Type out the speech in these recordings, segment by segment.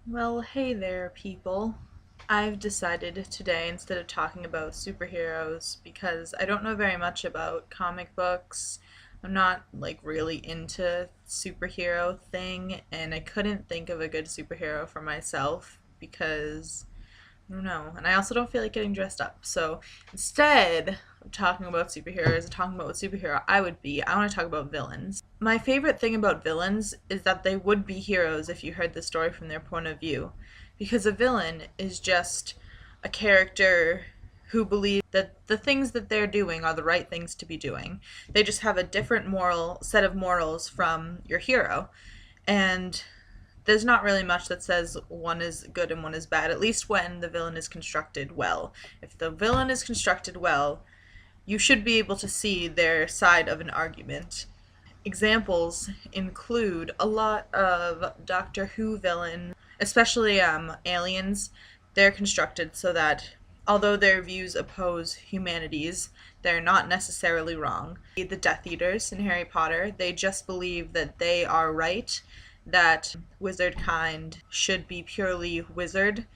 Well, hey there, people. I've decided today, instead of talking about superheroes, because I don't know very much about comic books, I'm not really into superhero thing, and I couldn't think of a good superhero for myself because I don't know, and I also don't feel like getting dressed up. So instead of talking about superheroes and talking about what superhero I would be, I want to talk about villains. My favorite thing about villains is that they would be heroes if you heard the story from their point of view. Because a villain is just a character who believes that the things that they're doing are the right things to be doing. They just have a different moral set of morals from your hero. And there's not really much that says one is good and one is bad, at least when the villain is constructed well. If the villain is constructed well, you should be able to see their side of an argument. Examples include a lot of Doctor Who villains, especially aliens. They're constructed so that although their views oppose humanity's, they're not necessarily wrong. The Death Eaters in Harry Potter, they just believe that they are right, that wizard kind should be purely wizard,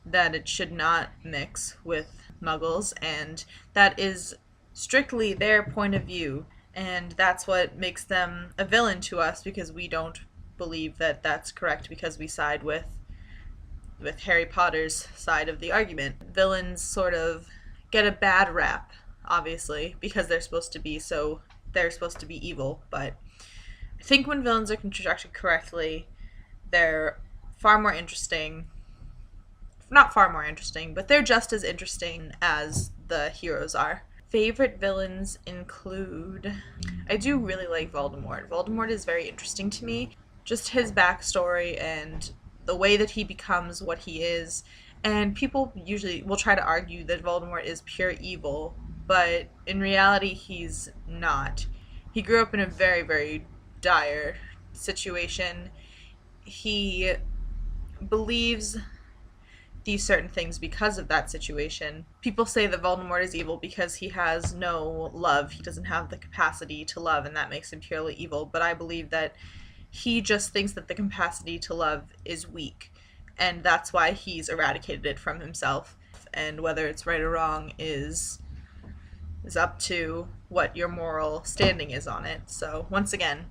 that it should not mix with muggles, and that is strictly their point of view. And that's what makes them a villain to us because we don't believe that that's correct because we side with Harry Potter's side of the argument. Villains sort of get a bad rap, obviously, because they're supposed to be evil, but I think when villains are constructed correctly, they're far more interesting. Not far more interesting, but they're just as interesting as the heroes are. Favorite villains include. I do really like Voldemort. Voldemort is very interesting to me. Just his backstory and the way that he becomes what he is. And people usually will try to argue that Voldemort is pure evil, but in reality, he's not. He grew up in a very, very dire situation. He believes these certain things because of that situation. People say that Voldemort is evil because he has no love. He doesn't have the capacity to love, and that makes him purely evil. But I believe that he just thinks that the capacity to love is weak, and that's why he's eradicated it from himself. And whether it's right or wrong is up to what your moral standing is on it. So once again,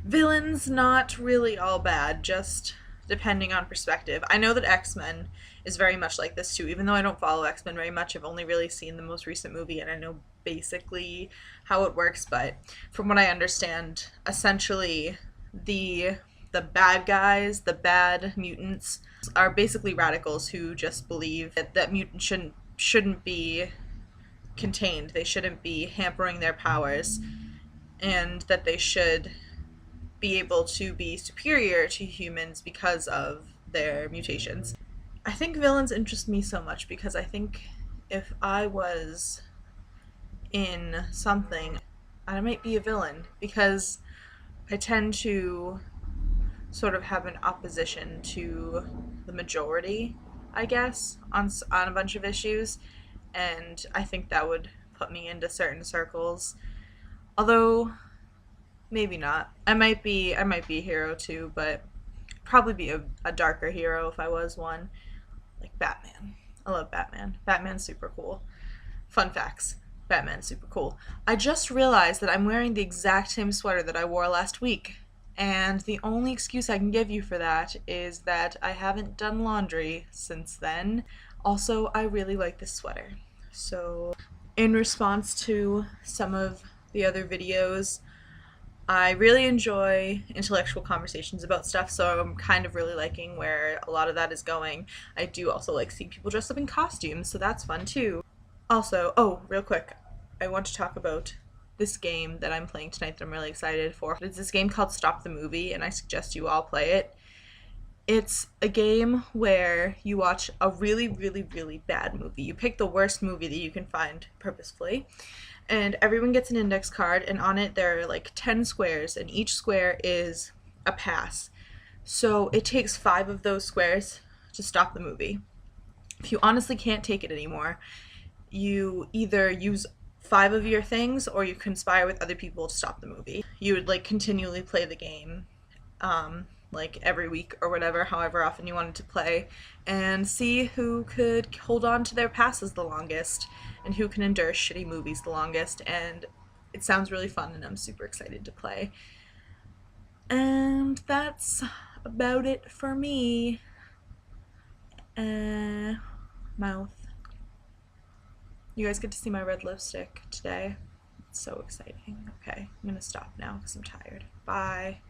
villains not really all bad, just depending on perspective. I know that X-Men is very much like this too, even though I don't follow X-Men very much. I've only really seen the most recent movie and I know basically how it works, but from what I understand, essentially the bad guys, the bad mutants are basically radicals who just believe that mutants shouldn't be contained. They shouldn't be hampering their powers, and that they should be able to be superior to humans because of their mutations. I think villains interest me so much because I think if I was in something, I might be a villain because I tend to sort of have an opposition to the majority, I guess, on a bunch of issues, and I think that would put me into certain circles. Although maybe not. I might be a hero too, but probably be a darker hero if I was one. Like Batman. I love Batman. Batman's super cool. Fun facts. Batman's super cool. I just realized that I'm wearing the exact same sweater that I wore last week. And the only excuse I can give you for that is that I haven't done laundry since then. Also, I really like this sweater. So, in response to some of the other videos, I really enjoy intellectual conversations about stuff, so I'm kind of really liking where a lot of that is going. I do also like seeing people dressed up in costumes, so that's fun too. Also, oh, real quick, I want to talk about this game that I'm playing tonight that I'm really excited for. It's this game called Stop the Movie, and I suggest you all play it. It's a game where you watch a really, really, really bad movie. You pick the worst movie that you can find purposefully, and everyone gets an index card, and on it there are like 10 squares, and each square is a pass. So it takes 5 of those squares to stop the movie. If you honestly can't take it anymore, you either use 5 of your things or you conspire with other people to stop the movie. You would like continually play the game like every week or whatever, however often you wanted to play, and see who could hold on to their passes the longest and who can endure shitty movies the longest. And it sounds really fun, and I'm super excited to play. And that's about it for me. Mouth. You guys get to see my red lipstick today. It's so exciting. Okay, I'm gonna stop now because I'm tired. Bye.